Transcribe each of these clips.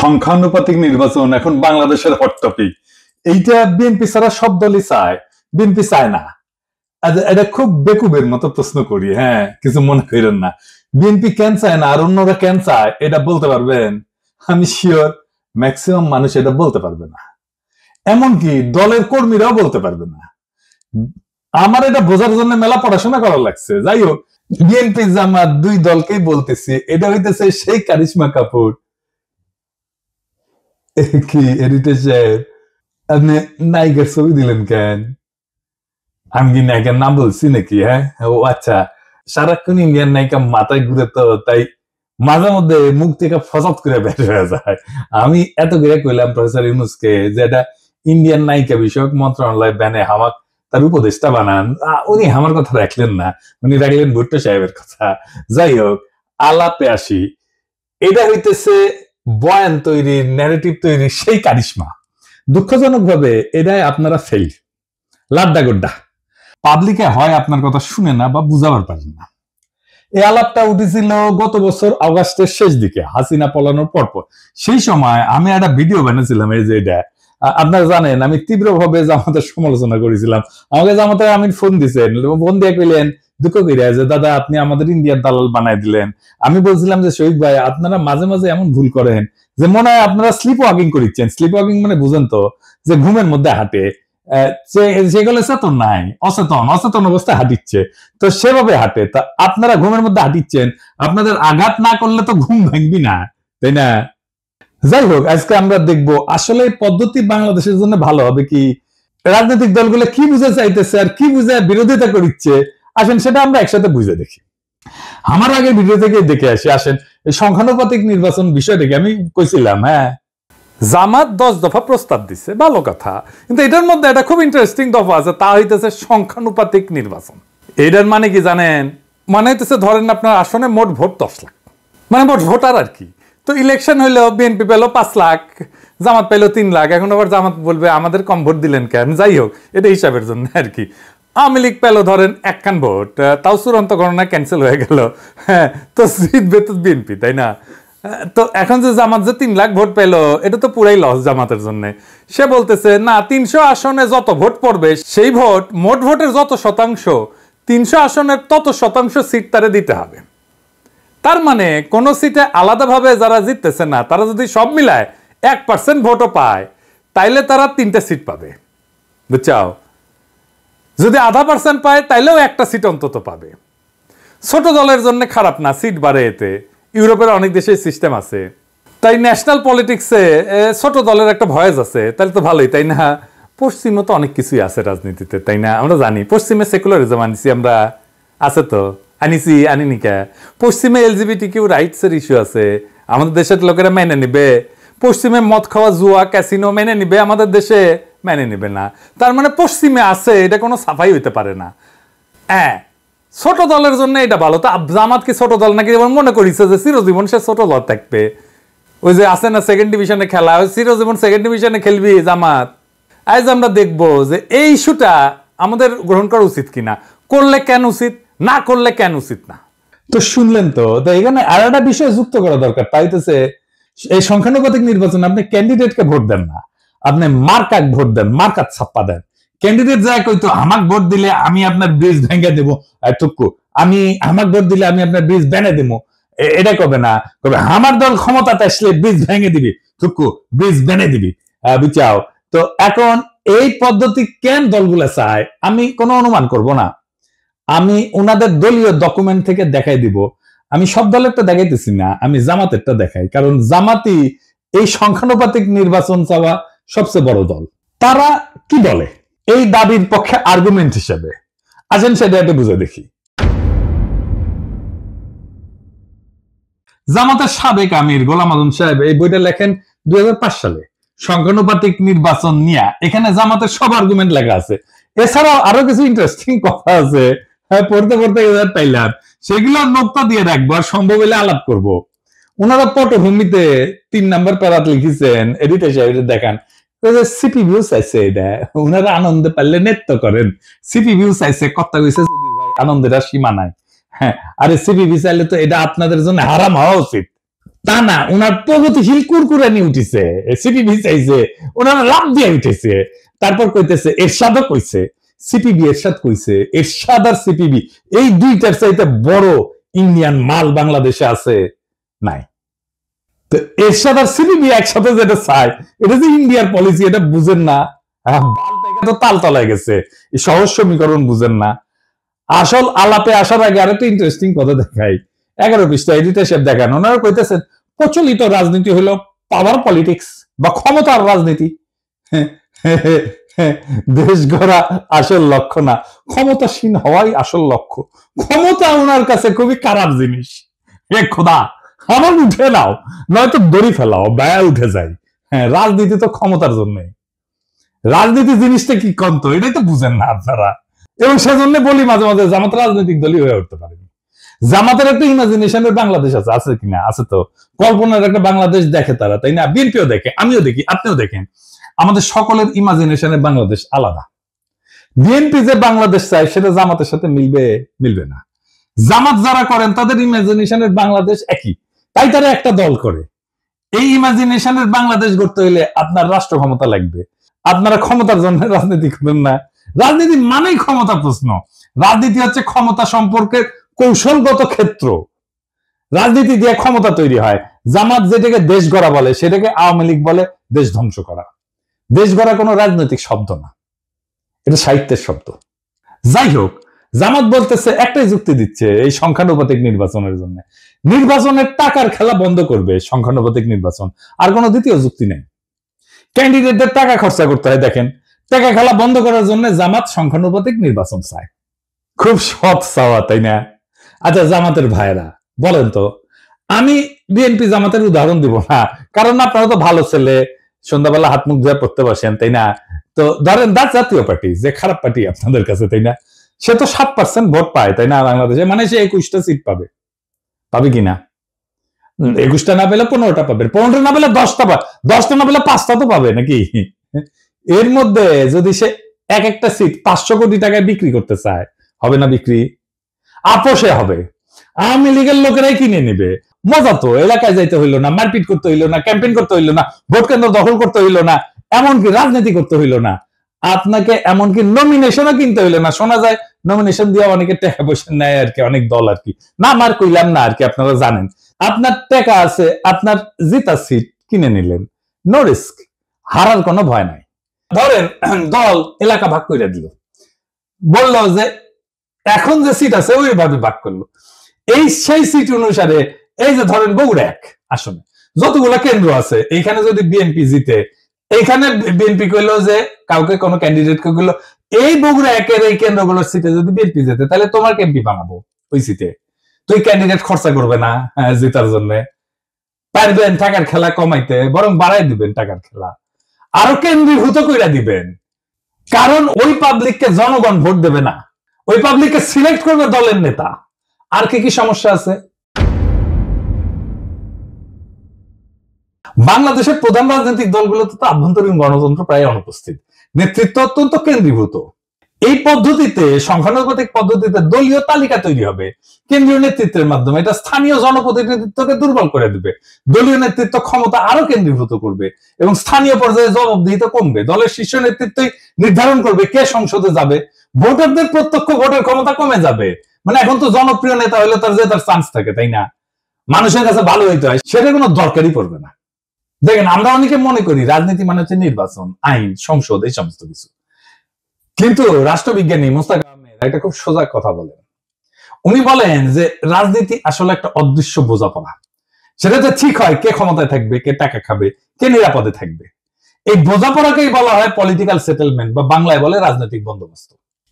সংখ্যানুপাতিক নির্বাচন এখন বাংলাদেশের হট টপিক। এইটা বিএনপি ছাড়া সব দলই চায়, বিএনপি চায় না। এটা খুব বেকুবের মতো প্রশ্ন করি, হ্যাঁ, কিছু মনে করেন না। বিএনপি কেন চায় না আর অন্যরা কেন চায় এটা বলতে পারবেন? আমি শিওর ম্যাক্সিমাম মানুষ এটা বলতে পারবে না, এমনকি দলের কর্মীরাও বলতে পারবে না। আমার এটা বোঝার জন্য মেলা পড়াশোনা করা লাগছে। যাই হোক, বিএনপি জামাত দুই দলকেই বলতেছি, এটা হইতেছে সেই কারিশমা কাপুর। কি এডিটর সাহেব, আপনি নায়িকার ছবি দিলেন কেন? আমি কি নায়িকার নাম বলছি নাকি? হ্যাঁ, ও আচ্ছা, সারাক্ষণ ইন্ডিয়ান নায়িকা মাথায় ঘুরে, তো তাই মাঝে মধ্যে মুখ থেকে ফসাদ করে বের হয়ে যায়। আমি এত করে কইলাম প্রফেসর ইউনূসকে যে এটা ইন্ডিয়ান নায়িকা বিষয়ক মন্ত্রণালয় ব্যানে হামাক তার উপদেষ্টা বানান, উনি আমার কথা রাখলেন না, উনি রাখলেন ভুট্টো সাহেবের কথা। যাই হোক, আলাপে আসি। এটা হইতেছে বয়ান তৈরির, ন্যারেটিভ তৈরির সেই কারিশমা। দুঃখজনক ভাবে এটাই আপনারা ফেল, লাড্ডা গোড্ডা। পাবলিকে হয় আপনার কথা শুনে না বা বুঝাবার পারেন না। এই আলাপটা উঠেছিল গত বছর অগাস্টের শেষ দিকে, হাসিনা পলানোর পরপর। সেই সময় আমি একটা ভিডিও বানিয়েছিলাম, এই যে এটা আপনারা জানেন, আমি তীব্রভাবে জামাতের সমালোচনা করেছিলাম। আমাকে জামাতের আমির ফোন দিচ্ছেন, ফোন দিয়ে কইলেন দুঃখ করিয়া যে দাদা আপনি আমাদের ইন্ডিয়ার দালাল বানাই দিলেন। আমি বলছিলাম যে শহীদ ভাই, আপনারা মাঝে মাঝে এমন ভুল করেন যে মনে হয় আপনারা স্লিপ ওয়াকিং করিচ্ছেন। স্লিপ ওয়াকিং মানে বুঝেন তো, যে ঘুমের মধ্যে হাঁটে, সেগুলো চেতন নাই, অচেতন অবস্থায় হাঁটিচ্ছে, তো সেভাবে হাঁটে। তা আপনারা ঘুমের মধ্যে হাঁটিচ্ছেন, আপনাদের আঘাত না করলে তো ঘুম ভাঙবি না, তাই না? যাই হোক, আজকে আমরা দেখবো আসলে পদ্ধতি বাংলাদেশের জন্য ভালো হবে কি, রাজনৈতিক দলগুলো কি বুঝে চাইতেছে আর কি বুঝে বিরোধিতা করছে। আসেন সেটা আমরা একসাথে বুঝে দেখি। আমার আগে ভিডিও থেকে দেখে আসি। আসেন, এই সংখ্যানুপাতিক নির্বাচন বিষয়টাকে আমি কইছিলাম, হ্যাঁ, জামাত 10 দফা প্রস্তাব দিচ্ছে, ভালো কথা, কিন্তু এটার মধ্যে একটা খুব ইন্টারেস্টিং দফা আছে, তা হইতেছে সংখ্যানুপাতিক নির্বাচন। এটার মানে কি জানেন? মানে হইতেছে ধরেন আপনার আসনে মোট ভোট 10 লাখ, মানে মোট ভোটার আর কি। তো ইলেকশন হইলেও বিএনপি পেলো 5 লাখ, জামাত পেলো 3 লাখ। এখন আবার জামাত বলবে আমাদের কম ভোট দিলেন কেন? যাই হোক, এটা হিসাবের জন্য আর কি। আওয়ামী লীগ পেলো ধরেন 1 ভোট, তাও চূড়ান্ত গণনা ক্যান্সেল হয়ে গেল, হ্যাঁ, তো জিতবে তো বিএনপি, তাই না? তো এখন যে জামাত যে 3 লাখ ভোট পেলো, এটা তো পুরাই লস জামাতের জন্য। সে বলতেছে না, 300 আসনে যত ভোট পড়বে সেই ভোট, মোট ভোটের যত শতাংশ, 300 আসনের তত শতাংশ সিট তারে দিতে হবে। তার মানে কোন সিটে আলাদাভাবে যারা জিততেছে না, তারা যদি সব মিলায় 1% ভোটও পায়, তাইলে তারা 3টা সিট পাবে, বুঝছাও? যদি 0.5% পায়, তাইলেও একটা সিট অন্তত পাবে। ছোট দলের জন্য খারাপ না, সিট বাড়ে এতে। ইউরোপের অনেক দেশে সিস্টেম আছে। তাই ন্যাশনাল পলিটিক্সে ছোট দলের একটা ভয়েস আছে, তাহলে তো ভালোই, তাই না? পশ্চিমে তো অনেক কিছুই আছে রাজনীতিতে, তাই না? আমরা জানি পশ্চিমে সেকুলারিজম আনিছি আমরা, আছে তো, আনিনি কে? পশ্চিমে LGBTQ রাইটস এর ইস্যু আছে, আমাদের দেশের লোকেরা মেনে নিবে? পশ্চিমে মদ খাওয়া, জুয়া, ক্যাসিনো মেনে নিবে? আমাদের দেশে মেনে নিবে না। তার মানে পশ্চিমে আছে, এটা কোনো সাফাই হইতে পারে না। হ্যাঁ, ছোট দলের জন্য এটা ভালো। তা জামাত কি ছোট দল নাকি? মনে করিছে যে চিরজীবন সে ছোট দল থাকবে। ওই যে আছে না সেকেন্ড ডিভিশনে খেলা, ওই চিরজীবন সেকেন্ড ডিভিশনে খেলবি জামাত। আজ আমরা দেখবো যে এই ইস্যুটা আমাদের গ্রহণ করা উচিত কিনা, করলে কেন উচিত, না করলে কেন উচিত না। তো শুনলেন তো, এখানে আর একটা বিষয় যুক্ত করা দরকার। তাই হচ্ছে এই সংখ্যানুপাতিক নির্বাচনে আপনি ক্যান্ডিডেটকে ভোট দেন না, আপনি মার্কাক ভোট দেন, মার্কাত ছাপ্পা দেন। ক্যান্ডিডেট যায় কইতো আমাক ভোট দিলে আমি আপনার ব্রিজ ভেঙে দেবো, টুকু আমি আমাক ভোট দিলে আমি আপনার ব্রিজ বেনে দেবো, এটা কবে না, কবে আমার দল ক্ষমতাতে আসলে ব্রিজ ভেঙে দিবি, টুকু ব্রিজ বেনে দিবি, বুঝাও? তো এখন এই পদ্ধতি কেন দলগুলা চায় আমি কোনো অনুমান করব না, আমি ওনাদের দলীয় ডকুমেন্ট থেকে দেখাই দিব। আমি সব দলেরটা দেখাইতেছি না, আমি জামাতেরটা দেখাই, কারণ জামাতি এই সংখ্যানুপাতিক নির্বাচন চাওয়া সবচেয়ে বড় দল। তারা কি বলে এই দাবির পক্ষে আর্গুমেন্ট হিসেবে? আসেন সেটা একটু বুঝে দেখি। জামাতের সাবেক আমির গোলাম আজম সাহেব এই বইটা লেখেন 2005 সালে, সংখ্যানুপাতিক নির্বাচন নিয়ে। এখানে জামাতের সব আর্গুমেন্ট লেখা আছে। এছাড়াও আরো কিছু ইন্টারেস্টিং কথা আছে, পড়তে পড়তে পাইলাম, সেগুলো নোকতা দিয়ে রাখবো, আর সম্ভব হলে আলাপ করব। ওনারা পটভূমিতে 3 নাম্বার প্যারাত লিখেছেন, এডিটর সাহেব দেখান, সিপি ভিউ চাইছে, এটা ওনারা আনন্দে পারলে নৃত্য করেন। সিপি ভিউ চাইছে, কথা কইছে আনন্দের আর সীমা নাই। হ্যাঁ, আরে সিপি ভিউ চাইলে তো এটা আপনাদের জন্য হারাম হওয়া উচিত। তা না, ওনার প্রগতিশীল কুরকুরানি উঠেছে, সিপিবি চাইছে, ওনারা লাভ দিয়ে উঠেছে। তারপর কইতেছে এরশাদও কইছে, সিপিবি এরশাদ কইছে, এরশাদ আর সিপিবি এই দুইটার চাইতে বড় ইন্ডিয়ান মাল বাংলাদেশে আছে নাই। তো এরশাদ আর সিপিবি একসাথে যেটা চায়, এটা যে ইন্ডিয়ার পলিসি, এটা বুঝেন না। তো তাল তলায় গেছে, এই সহজ সমীকরণ বুঝেন না। আসল আলাপে আসার আগে আরেকটা ইন্টারেস্টিং কথা দেখাই, 11 পৃষ্ঠা এডিটর সাহেব দেখান, ওনারা কইতেছেন প্রচলিত রাজনীতি হলো পাওয়ার পলিটিক্স বা ক্ষমতার রাজনীতি। দেশ গড়া আসল লক্ষ্য না, ক্ষমতাসীন হওয়াই আসল লক্ষ্য। ক্ষমতা ওনার কাছে খুবই খারাপ জিনিস। খোদা আমার উঠে নাও, নয়তো দড়ি ফেলাও, ব্যয় উঠে যায়। হ্যাঁ, রাজনীতি তো ক্ষমতার জন্য। রাজনীতি জিনিসটা কি কন্ত, এটাই তো বুঝেন না আপনারা। এবং সেজন্য বলি মাঝে মাঝে জামাত রাজনৈতিক দলই হয়ে উঠতে পারেনি। জামাতের একটা ইমাজিনেশনের বাংলাদেশ আছে, আছে কিনা? আছে তো। কল্পনার একটা বাংলাদেশ দেখে তারা, তাই না? বিএনপিও দেখে, আমিও দেখি, আপনিও দেখেন। আমাদের সকলের ইমাজিনেশনের বাংলাদেশ আলাদা। বিএনপি যে বাংলাদেশ চায় সেটা জামাতের সাথে মিলবে না। জামাত যারা করেন তাদের ইমাজিনেশনের বাংলাদেশ একই, তাই তারা একটা দল করে। এই ইমাজিনেশনের বাংলাদেশ গড়তে হইলে আপনার রাষ্ট্র ক্ষমতা লাগবে। আপনারা ক্ষমতার জন্য রাজনীতি করেন না। রাজনীতি মানেই ক্ষমতা প্রশ্ন। রাজনীতি হচ্ছে ক্ষমতা সম্পর্কের কৌশলগত ক্ষেত্র। রাজনীতি দিয়ে ক্ষমতা তৈরি হয়। জামাত যেটাকে দেশ গড়া বলে সেটাকে আওয়ামী লীগ বলে দেশ ধ্বংস করা। দেশ গড়া কোনো রাজনৈতিক শব্দ না, এটা সাহিত্যের শব্দ। যাই হোক, জামাত বলতেছে, একটাই যুক্তি দিচ্ছে এই সংখ্যানুপাতিক নির্বাচনের জন্য, নির্বাচনের টাকার খেলা বন্ধ করবে সংখ্যানুপাতিক নির্বাচন। আর কোনো দ্বিতীয় যুক্তি নেই। ক্যান্ডিডেটদের টাকা খরচা করতে হয়। দেখেন, টাকা খেলা বন্ধ করার জন্য জামাত সংখ্যানুপাতিক নির্বাচন চায়। খুব সৎ চাওয়া, তাই না? আচ্ছা জামাতের ভাইরা বলেন তো, আমি বিএনপি জামাতের উদাহরণ দিব না, কারণ আপনারা তো ভালো ছেলে, সন্ধ্যাবেলা হাত মুখ ধুয়ে পড়তে বসেন, তাই না? তো ধরেন জাতীয় পার্টি যে খারাপ পার্টি আপনাদের কাছে, তাই না? সে তো 7% ভোট পায়, তাই না? বাংলাদেশে মানে সে 21টা সিট পাবে কিনা? 21টা না পেলে 15টা পাবে, 15টা না পেলে 10টা পাবে, 10টা না পেলে 5টা তো পাবে নাকি? এর মধ্যে যদি সে একটা সিট 500 কোটি টাকায় বিক্রি করতে চায়, হবে না বিক্রি? আপোষে হবে। আওয়ামী লীগের লোকেরাই কিনে নেবে। মজা তো, এলাকায় যাইতে হইলো না, মারপিট করতে হইলো না, ক্যাম্পেইন করতে হইলো না, ভোট কেন্দ্র দখল করতে হইলো না, এমনকি রাজনীতি করতে হইলো না, আপনাকে এমনকি নমিনেশনও কিনতে হইলো না। শোনা যায় নমিনেশন দিয়ে অনেকে টাকা পয়সা নেয় আর কি, অনেক দল আর কি। না আমার কইলাম না আর কি, আপনারা জানেন। আপনার টাকা আছে, আপনার জিতা সিট কিনে নিলেন, নো রিস্ক, হারার কোনো ভয় নাই। ধরেন দল এলাকা ভাগ করে দিল, বললো যে এখন যে সিট আছে ওইভাবে ভাগ করলো। সেই সিট অনুসারে এই যে ধরেন বগুড়া 1 আসনে যতগুলো কেন্দ্র আছে, এইখানে যদি বিএনপি জিতে, এইখানে বিএনপি কইলো যে কাউকে কোনো ক্যান্ডিডেটকে কইলো এই বগুড়া 1-এর এই কেন্দ্রগুলোর সিটে যদি বিএনপি জিতে তাহলে তোমার এমপি বানাবো ওই সিটে। তুই ক্যান্ডিডেট খরচা করবে না জেতার জন্য, পারবেন টাকার খেলা কমাইতে, বরং বাড়াই দিবেন টাকার খেলা, আরো কেন্দ্রীভূত কইরা দিবেন। কারণ ওই পাবলিককে জনগণ ভোট দেবে না, ওই পাবলিককে সিলেক্ট করবে দলের নেতা। আর কি সমস্যা আছে? বাংলাদেশের প্রধান রাজনৈতিক দলগুলোতে তো আভ্যন্তরীণ গণতন্ত্র প্রায় অনুপস্থিত, নেতৃত্ব অত্যন্ত কেন্দ্রীভূত। এই পদ্ধতিতে, সংখ্যানুপাতিক পদ্ধতিতে দলীয় তালিকা তৈরি হবে কেন্দ্রীয় নেতৃত্বের মাধ্যমে। এটা স্থানীয় জনপ্রতিনিধিত্বকে দুর্বল করে দিবে। দলীয় নেতৃত্ব ক্ষমতা আরো কেন্দ্রীভূত করবে এবং স্থানীয় পর্যায়ে জবাবদিহিতা কমবে। দলের শীর্ষ নেতৃত্বই নির্ধারণ করবে কে সংসদে যাবে। ভোটারদের প্রত্যক্ষ ভোটের ক্ষমতা কমে যাবে। মানে এখন তো জনপ্রিয় নেতা হলে তার জেতার চান্স থাকে, তাই না? মানুষের কাছে ভালো হইতে হয়, সেটা কোনো দরকারই পড়বে না। দেখেন, আমরা অনেকে মনে করি রাজনীতি মানে হচ্ছে নির্বাচন, আইন, সংসদ, এই সমস্ত কিছু। কিন্তু রাষ্ট্রবিজ্ঞানী মোস্তাক আহমেদ একটা খুব সোজা কথা বলেন। উনি বলেন যে রাজনীতি আসলে একটা অদৃশ্য বোঝাপড়া। সেটাতে ঠিক হয় কে ক্ষমতায় থাকবে, কে টাকা খাবে, কে নিরাপদে থাকবে। এই বোঝাপড়াকেই বলা হয় পলিটিক্যাল সেটেলমেন্ট, বা বাংলায় বলে রাজনৈতিক বন্দোবস্ত।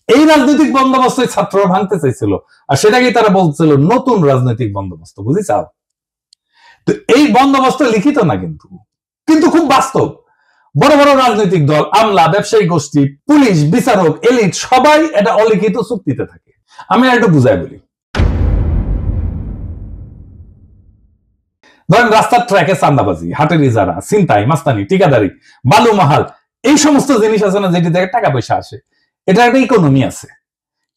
এই রাজনৈতিক বন্দোবস্ত ছাত্ররা ভাঙতে চাইছিল, আর সেটাকেই তারা বলছিল নতুন রাজনৈতিক বন্দোবস্ত। বুঝিছাও? তো এই বন্দোবস্ত লিখিত না, কিন্তু খুব বাস্তব। বড় বড় রাজনৈতিক দল, আমলা, ব্যবসায়ী গোষ্ঠী, পুলিশ, বিচারক, এলিট সবাই এটা অলিখিত চুক্তিতে থাকে। আমি একটু বুঝাই বলি। ধরেন রাস্তার ট্র্যাকে চাঁদাবাজি, হাটের ইজারা, ছিনতাই, মাস্তানি, ঠিকাদারি, বালু মাহাল, এই সমস্ত জিনিস আছে না, যেটি থেকে টাকা পয়সা আসে, এটা একটা ইকোনমি আছে।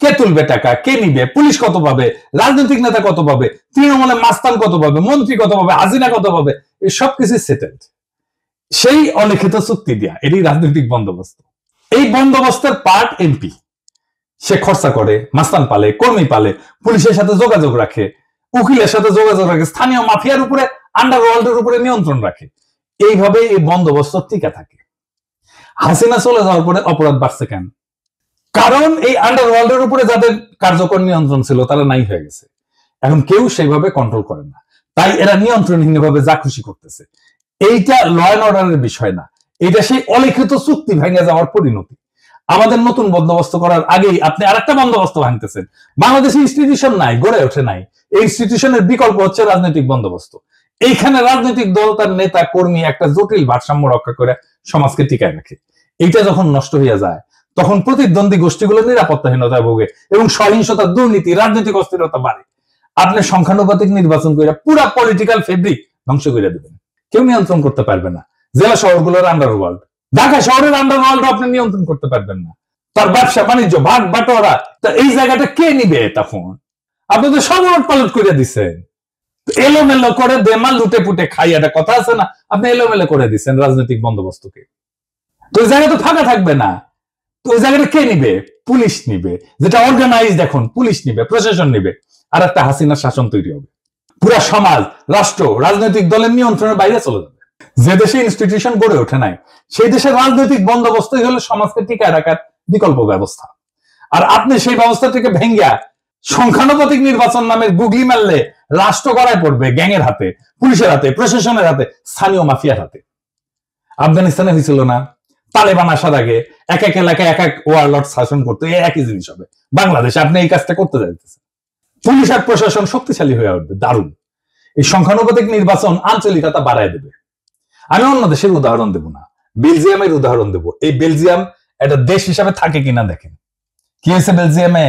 কে তুলবে টাকা, কে নিবে, পুলিশ কত পাবে, রাজনৈতিক নেতা কত পাবে, তৃণমূলের মাস্তান কত পাবে, মন্ত্রী কত পাবে, হাসিনা কত পাবে, এই সবকিছু সেটেলড সেই অলিখিত চুক্তি দিয়া। এটি রাজনৈতিক বন্দোবস্ত। এই বন্দোবস্তের পার্ট এমপি। সে খরচা করে, মাস্তান পালে, কর্মী পালে, পুলিশের সাথে যোগাযোগ রাখে, উকিলের সাথে যোগাযোগ রাখে, স্থানীয় মাফিয়ার উপরে, আন্ডারওয়ার্ল্ডের উপরে নিয়ন্ত্রণ রাখে। এইভাবে এই বন্দোবস্ত টিকে থাকে। হাসিনা চলে যাওয়ার পরে অপরাধ বাড়ছে কেন? কারণ এই আন্ডারওয়ার্ল্ডের উপরে যাদের কার্যকর নিয়ন্ত্রণ ছিল তারা নাই হয়ে গেছে। এখন কেউ সেইভাবে কন্ট্রোল করে না, তাই এরা নিয়ন্ত্রণহীনভাবে যা খুশি করতেছে। এইটা ল অ্যান্ড অর্ডারের বিষয় না, এটা সেই অলিখিত চুক্তি ভেঙে যাওয়ার পরিণতি। আমাদের নতুন বন্দোবস্ত করার আগেই আপনি আরেকটা বন্দোবস্ত ভাঙতেছেন। বাংলাদেশে ইনস্টিটিউশন নাই, গড়ে ওঠে নাই। এই ইনস্টিটিউশনের বিকল্প হচ্ছে রাজনৈতিক বন্দোবস্ত। এইখানে রাজনৈতিক দল তার নেতা কর্মী একটা জটিল ভারসাম্য রক্ষা করে সমাজকে টিকায় রাখে। এইটা যখন নষ্ট হয়ে যায় তখন প্রতিদ্বন্দ্বী গোষ্ঠীগুলো নিরাপত্তাহীনতায় ভোগে এবং সহিংসতা, দুর্নীতি, রাজনৈতিক অস্থিরতা বাড়ে। আপনি সংখ্যানুপাতিক নির্বাচন করে পুরা পলিটিক্যাল ফেব্রিক ধ্বংস করে দেবেন। কেউ নিয়ন্ত্রণ করতে পারবে না। জেলা শহরগুলোর আন্ডারওয়ার্ল্ড, ঢাকা শহরের আন্ডারওয়ার্ল্ড আপনি নিয়ন্ত্রণ করতে পারবেন না। তার ব্যবসা বাণিজ্য, ভাগ বাটোয়ারা, এই জায়গাটা কে নিবে? তখন আপনি তো সব উলট পালট করে দিচ্ছেন। এলোমেলো করে দেমাল লুটে পুটে খাই, একটা কথা আছে না, আপনি এলোমেলো করে দিচ্ছেন রাজনৈতিক বন্দোবস্তকে। তো ওই জায়গা তো ফাঁকা থাকবে না। তো ওই জায়গাটা কে নিবে? পুলিশ নিবে, যেটা অর্গানাইজড। এখন পুলিশ নিবে, প্রশাসন নিবে, আর একটা হাসিনার শাসন তৈরি হবে। পুরা সমাজ, রাষ্ট্র রাজনৈতিক দলের নিয়ন্ত্রণের বাইরে চলে যাবে। যে দেশে ইনস্টিটিউশন গড়ে ওঠে নাই সেই দেশের রাজনৈতিক বন্দোবস্তই হলো সমাজকে টিকায় রাখার বিকল্প ব্যবস্থা। আর আপনি সেই ব্যবস্থাটিকে ভেঙ্গা সংখ্যানুপাতিক নির্বাচন নামের গুগলি মারলে রাষ্ট্র গড়ায় পড়বে গ্যাংয়ের হাতে, পুলিশের হাতে, প্রশাসনের হাতে, স্থানীয় মাফিয়ার হাতে। আফগানিস্তানে হয়েছিল না, তালেবান আসার আগে এক এক এলাকায় এক এক ওয়ারলর্ড শাসন করতো, একই জিনিস হবে বাংলাদেশে। আপনি এই কাজটা করতে যাইতেছেন। পুলিশ আর প্রশাসন শক্তিশালী হয়ে উঠবে, দারুণ। এই সংখ্যানুপাতিক নির্বাচন আঞ্চলিকতা বাড়ায় দেবে। আমি অন্য দেশের উদাহরণ দেব না, বেলজিয়ামের উদাহরণ দেব। এই বেলজিয়াম একটা দেশ হিসাবে থাকে কিনা দেখেন। কি হয়েছে বেলজিয়ামে?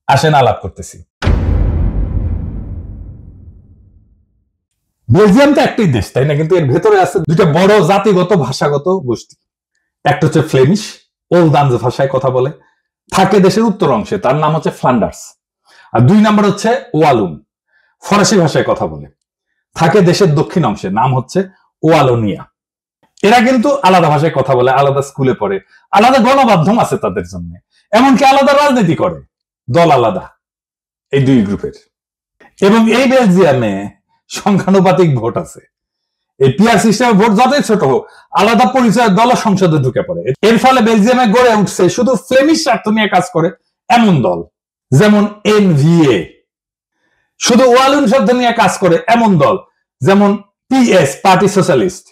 আসেন আলাপ করতেছি। বেলজিয়াম তো একটাই দেশ, তাই না? কিন্তু এর ভেতরে আছে দুইটা বড় জাতিগত ভাষাগত গোষ্ঠী। একটা হচ্ছে ফ্লেমিশ, ওলদান্স ভাষায় কথা বলে, থাকে দেশের উত্তর অংশে, তার নাম হচ্ছে ফ্লান্ডার্স। আর দুই নাম্বার হচ্ছে ওয়ালুন, ফরাসি ভাষায় কথা বলে, থাকে দেশের দক্ষিণ অংশে, নাম হচ্ছে ওয়ালোনিয়া। এরা কিন্তু আলাদা ভাষায় কথা বলে, আলাদা স্কুলে পড়ে, আলাদা গণমাধ্যম আছে তাদের জন্য, এমনকি আলাদা রাজনীতি করে, দল আলাদা এই দুই গ্রুপের। এবং এই বেলজিয়ামে সংখ্যানুপাতিক ভোট আছে। এই পিয়ার সিস্টেমে ভোট যতই ছোট হোক, আলাদা পরিচয়ের দল সংসদে ঢুকে পড়ে। এর ফলে বেলজিয়ামে গড়ে উঠছে শুধু ফ্লেমিশ স্বার্থ নিয়ে কাজ করে এমন দল, যেমন এনভিএ। শুধু ওয়ালুন শব্দ নিয়ে কাজ করে এমন দল, যেমন পিএস, পার্টি সোশ্যালিস্ট।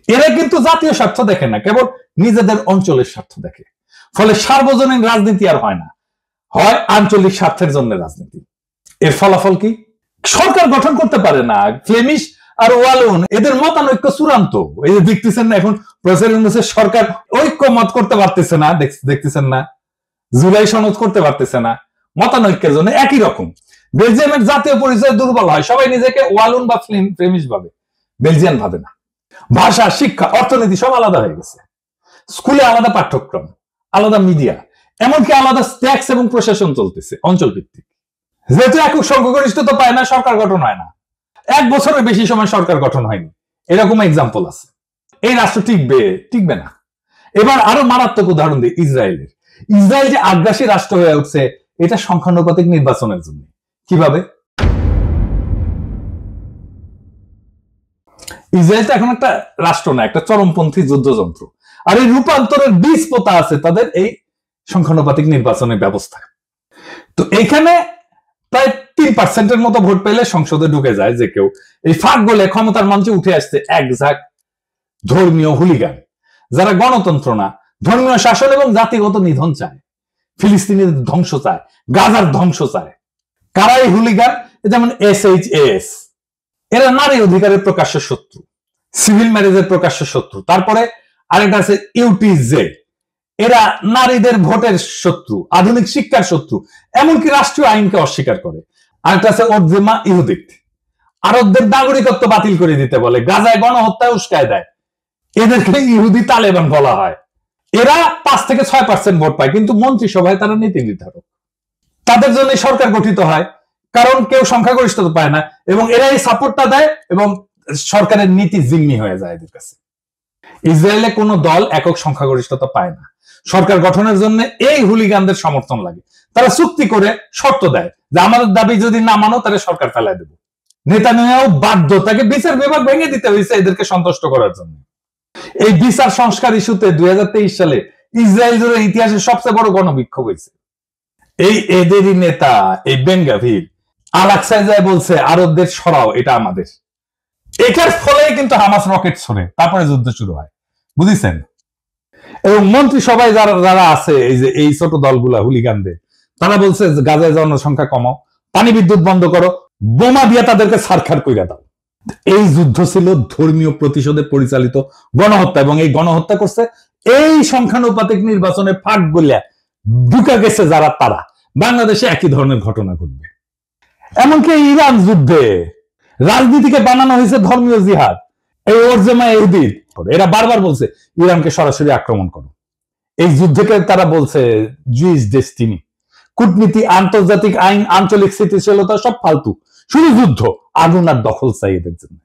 এরা কিন্তু জাতীয় স্বার্থ দেখে না, কেবল নিজেদের অঞ্চলের স্বার্থ দেখে। ফলে সার্বজনীন রাজনীতি আর হয় না, হয় আঞ্চলিক স্বার্থের জন্য রাজনীতি। এর ফলাফল কি? সরকার গঠন করতে পারে না। ফ্লেমিশ আর ওয়ালুন এদের মতানৈক্য চূড়ান্ত। এই যে দেখতেছেন না, এখন প্রফেসর ইউনূসের সরকার ঐক্যমত করতে পারতেছে না, দেখতেছেন না, জুলাই সনদ করতে পারতেছে না, মতানৈক্যের জন্য। একই রকম বেলজিয়ামের জাতীয় পরিচয় দুর্বল হয়, সবাই নিজেকে ওয়ালুন বা ফ্লেমিশ ভাবে, বেলজিয়ান ভাবে না। ভাষা, শিক্ষা, অর্থনীতি সব আলাদা হয়ে গেছে। স্কুলে আলাদা পাঠ্যক্রম, আলাদা মিডিয়া, এমনকি আলাদা ট্যাক্স এবং প্রশাসন চলতেছে অঞ্চল ভিত্তিক। যেহেতু একক সংখ্যাগরিষ্ঠতা পায় না, সরকার গঠন হয় না। 1 বছরের বেশি সময় সরকার গঠন হয়নি, এরকম এক্সাম্পল আছে। এই রাষ্ট্র টিকবে না। এবার আরো মারাত্মক উদাহরণ দিই ইসরায়েলের। ইসরায়েল যে আগ্রাসী রাষ্ট্র হয়ে উঠছে, এটা সংখ্যানুপাতিক নির্বাচনের জন্য। কিভাবে? ইসরায়েল এখন একটা রাষ্ট্র না, একটা চরমপন্থী যুদ্ধযন্ত্র। আর এই রূপান্তরের বীজ পোতা আছে তাদের এই সংখ্যানুপাতিক নির্বাচনের ব্যবস্থায়। তো এইখানে প্রায় 3% মতো ভোট পেলে সংসদে ঢুকে যায় যে কেউ। এই ফাঁক গলে ক্ষমতার মঞ্চে উঠে আসছে একঝাঁক ধর্মীয় হুলিগান, যারা গণতন্ত্র না, ধর্মীয় শাসন এবং জাতিগত নিধন চায়, ফিলিস্তিনের ধ্বংস চায়, গাজার ধ্বংস চায়। কারা এই হুলিগান? যেমন SHAS, এরা নারী অধিকারের প্রকাশ্য শত্রু, সিভিল ম্যারেজের প্রকাশ্য শত্রু। তারপরে আরেকটা আছে UTZ, এরা নারীদের ভোটের শত্রু, আধুনিক শিক্ষার শত্রু, এমনকি রাষ্ট্রীয় আইনকে অস্বীকার করে। আরেকটা আছে ওজেমা ইহুদিক, আরবদের নাগরিকত্ব বাতিল করে দিতে বলে, গাজায় গণহত্যায় উস্কায় দেয়। এদেরকে ইহুদি তালেবান বলা হয়। এরা 5 থেকে 6% ভোট পায়, কিন্তু মন্ত্রিসভায় তারা নীতি নির্ধারক। তাদের জন্য সরকার গঠিত হয়, কারণ কেউ সংখ্যাগরিষ্ঠতা পায় না এবং এরাই সাপোর্টটা দেয় এবং সরকারের নীতি জিম্মি হয়ে যায় এদের কাছে। ইসরায়েলে কোনো দল একক সংখ্যাগরিষ্ঠতা পায় না। সরকার গঠনের জন্য এই হুলিগানদের সমর্থন লাগে। তারা চুক্তি করে শর্ত দেয় যে আমাদের দাবি যদি না মানো তাহলে সরকার ফেলায় দেব। নেতানিয়াহু বাধ্য, তাকে বিচার বিভাগ ভেঙে দিতে হয়েছে এদেরকে সন্তুষ্ট করার জন্য। এই বিচার সংস্কার ইস্যুতে 2023 সালে ইসরায়েল জুড়ে ইতিহাসের সবচেয়ে বড় গণবিক্ষোভ হয়েছে। এই এদেরই নেতা এই বেন গাভির আল-আকসায় যায় বলছে আরবদের সরাও, এটা আমাদের। এটার ফলে কিন্তু হামাস রকেট ছড়ে, তারপরে যুদ্ধ শুরু হয়, বুঝেছেন? এবং মন্ত্রী সবাই যারা আছে এই যে এই ছোট দলগুলা হুলিগানদের, তারা বলছে গাজায় জনসংখ্যা কমাও, পানি বিদ্যুৎ বন্ধ করো, বোমা দিয়ে তাদেরকে ছারখার কইরা দাও। এই যুদ্ধ ছিল ধর্মীয় প্রতিশোধে পরিচালিত গণহত্যা এবং এই গণহত্যা করছে এই সংখ্যানুপাতিক নির্বাচনে ফাঁক গলিয়া ঢুকা গেছে যারা, তারা বাংলাদেশে একই ধরনের ঘটনা ঘটবে। এমনকি ইরান যুদ্ধে রাজনীতিকে বানানো হয়েছে ধর্মীয় জিহাদ। এই ওরজেমা ইহুদি এরা বারবার বলছে ইরানকে সরাসরি আক্রমণ করো। এই যুদ্ধকে তারা বলছে জুইস ডেস্টিনি। কূটনীতি, আন্তর্জাতিক আইন, আঞ্চলিক স্থিতিশীলতা সব ফালতু, শুধু যুদ্ধ, আগুন আর দখল চাই এদের জন্য।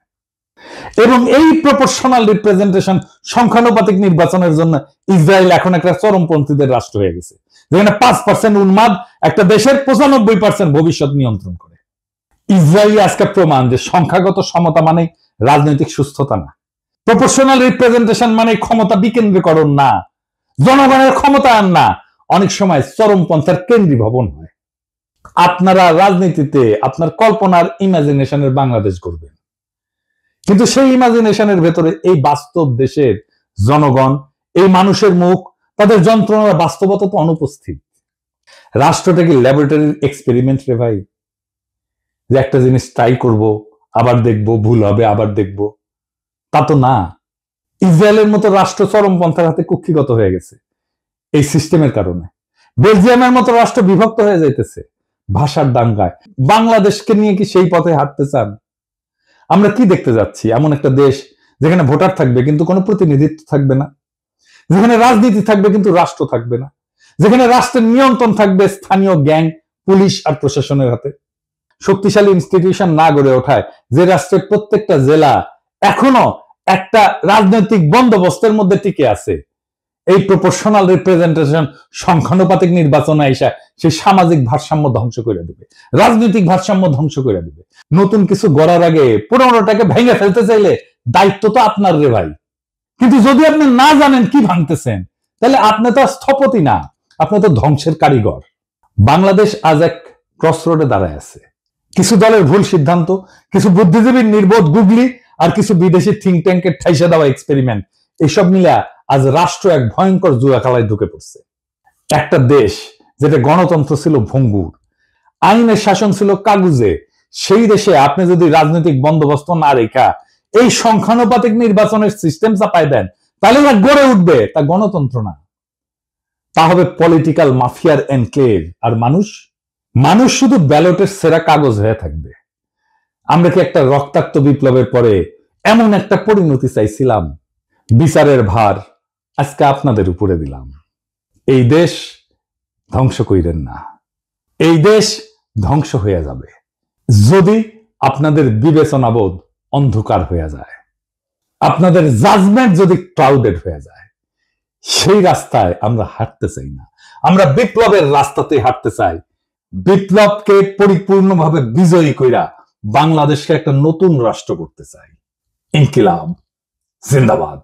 এবং এই প্রপোর্শনাল রিপ্রেজেন্টেশন সংখ্যানুপাতিক নির্বাচনের জন্য ইসরায়েল এখন একটা চরমপন্থীদের রাষ্ট্র হয়ে গেছে, যেখানে 5% উন্মাদ একটা দেশের 95% ভবিষ্যৎ নিয়ন্ত্রণ করে। ইসরায়েল আজকে প্রমাণ যে সংখ্যাগত সমতা মানে রাজনৈতিক সুস্থতা না, প্রপোর্শনাল রিপ্রেজেন্টেশন মানে ক্ষমতা বিকেন্দ্রীকরণ না, জনগণের ক্ষমতায়ন না, অনেক সময় চরমপন্থার কেন্দ্রীভবন হয়। আপনারা রাজনীতিতে আপনার কল্পনার ইমাজিনেশনের বাংলাদেশ করবেন, কিন্তু সেই ইমাজিনেশনের ভেতরে এই বাস্তব দেশের জনগণ, এই মানুষের মুখ, তাদের যন্ত্রণার বাস্তবতা তো অনুপস্থিত। রাষ্ট্রটা কি ল্যাবরেটরির এক্সপেরিমেন্ট রে ভাই, যে একটা জিনিস ট্রাই করব, আবার দেখব, ভুল হবে, আবার দেখব? তা তো না। ইসরায়েলের মতো রাষ্ট্র চরমপন্থার হাতে কুক্ষিগত হয়ে গেছে এই সিস্টেমের কারণে। বেলজিয়ামের মতো রাষ্ট্র বিভক্ত হয়ে যাইতেছে ভাষার দাঙ্গায়। বাংলাদেশকে নিয়ে কি সেই পথে হাঁটতে চান? আমরা কি দেখতে যাচ্ছি? এমন একটা দেশ যেখানে ভোটার থাকবে কিন্তু কোনো প্রতিনিধিত্ব থাকবে না, যেখানে রাজনীতি থাকবে কিন্তু রাষ্ট্র থাকবে না, যেখানে রাষ্ট্রের নিয়ন্ত্রণ থাকবে স্থানীয় গ্যাং, পুলিশ আর প্রশাসনের হাতে। শক্তিশালী ইনস্টিটিউশন না গড়ে ওঠায় যে রাষ্ট্রের প্রত্যেকটা জেলা এখনো একটা রাজনৈতিক বন্দোবস্তের মধ্যে টিকে আছে, এই প্রপোর্শনাল রিপ্রেজেন্টেশন সংখ্যানুপাতিক নির্বাচনে আইসা সেই সামাজিক ভারসাম্য ধ্বংস করে দেবে, রাজনৈতিক ভারসাম্য ধ্বংস করে দেবে। নতুন কিছু গড়ার আগে পুরোনোটাকে ভেঙে ফেলতে চাইলে দায়িত্ব তো আপনার রে ভাই। কিন্তু যদি আপনি না জানেন কি ভাঙতেছেন, তাহলে আপনি তো স্থপতি না, আপনি তো ধ্বংসের কারিগর। বাংলাদেশ আজ এক ক্রসরোডে দাঁড়ায় আছে। কিছু দলের ভুল সিদ্ধান্ত, কিছু বুদ্ধিজীবীর নির্বোধ গুগলি আর কিছু বিদেশি থিঙ্ক ট্যাঙ্কের ঠাইসা দেওয়া এক্সপেরিমেন্ট, এইসব মিলে আজ রাষ্ট্র এক ভয়ঙ্কর জুয়া খেলায় ঢুকে পড়ছে। একটা দেশ যেটা গণতন্ত্র ছিল ভঙ্গুর, আইনের শাসন ছিল কাগুজে, সেই দেশে আপনি যদি রাজনৈতিক বন্দোবস্ত না রেখা এই সংখ্যানুপাতিক নির্বাচনের সিস্টেম চাপায় দেন, তাহলে যা গড়ে উঠবে তা গণতন্ত্র না, তা হবে পলিটিক্যাল মাফিয়ার এনক্লেভ। আর মানুষ শুধু ব্যালটের সেরা কাগজ হয়ে থাকবে। আমরা কি একটা রক্তাক্ত বিপ্লবের পরে এমন একটা পরিণতি চাইছিলাম? বিচারের ভার আজকে আপনাদের উপরে দিলাম। এই দেশ ধ্বংস কইরেন না, এই দেশ ধ্বংস হয়ে যাবে যদি আপনাদের বিবেচনাবোধ অন্ধকার হয়ে যায়, আপনাদের জাজমেন্ট যদি ক্লাউডেড হয়ে যায়। সেই রাস্তায় আমরা হাঁটতে চাই না, আমরা বিপ্লবের রাস্তাতে হাঁটতে চাই। বিপ্লবকে পরিপূর্ণভাবে বিজয়ী কইরা বাংলাদেশকে একটা নতুন রাষ্ট্র করতে চাই। ইনকিলাব জিন্দাবাদ।